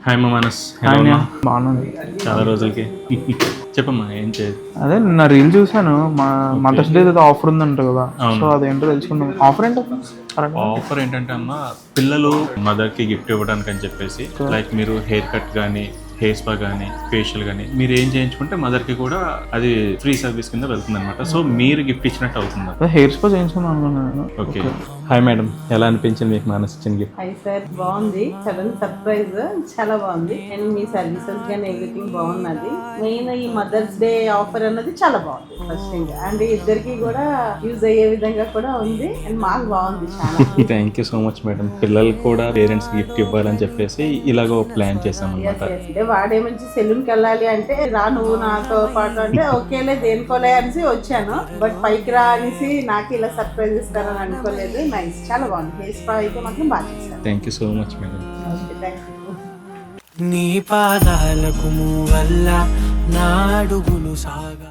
Hi మా మనస్, బాగున్నాను. చాలా రోజులకి. చెప్పమ్మా, ఏం చేయదు. అదే నా రీల్ చూసాను, మదర్స్ డే ఏదో ఆఫర్ ఉందంట కదా, సో అదేంటో తెలుసుకున్నాం. ఆఫర్ ఏంటో ఆఫర్ ఏంటంటే అమ్మ, పిల్లలు మదర్కి గిఫ్ట్ ఇవ్వడానికి అని చెప్పేసి, లైక్ మీరు హెయిర్ కట్ కానీ, హెయిర్ స్పా కానీ, ఫేషియల్ కానీ మీరు ఏం చేయించుకుంటే మదర్కి కూడా అది ఫ్రీ సర్వీస్ కింద వెళ్తుంది అనమాట. సో మీరు గిఫ్ట్ ఇచ్చినట్టు అవుతుంది. హెయిర్ స్పా చేయించుకున్నాను అనుకున్నాను. ఓకే. హాయ్ మేడం, ఎలా అనిపించింది మీకు మనస్ ఇచ్చిన గిఫ్ట్? హాయ్ సార్, బాగుంది. సడన్ సర్ప్రైజ్, చాలా బాగుంది. అండ్ మీ సర్వీసెస్ కానీ ఎవ్రీథింగ్ బాగున్నది. మెయిన్ ఈ మదర్స్ డే ఆఫర్ అన్నది చాలా బాగుంది. ఫస్ట్ థింగ్, అండ్ ఇద్దరికి కూడా యూజ్ అయ్యే విధంగా కూడా ఉంది. అండ్ మాకు బాగుంది చాలా. Thank you so much madam. పిల్లలు కూడా పేరెంట్స్ గిఫ్ట్ ఇవ్వాలని చెప్పేసి ఇలాగో ప్లాన్ చేసాం అనమాట. అంటే వాడే మంచి సెలూన్కి వెళ్ళాలి అంటే రా నువ్వు నాతో పాటు అంటే ఓకేలే దేనికోలే అనేసి వచ్చాను. బట్ పైకి రా అనేసి నాకు ఇలా సర్ప్రైజ్ ఇస్తారని అనుకోలేదు. నైస్, చాలా బాగుంది. హెయిర్ స్పా అయితే మాత్రం బాగా చేశారు. Thank you so much madam. నీ పాదాలకు వల్ల నా అడుగులు సాగా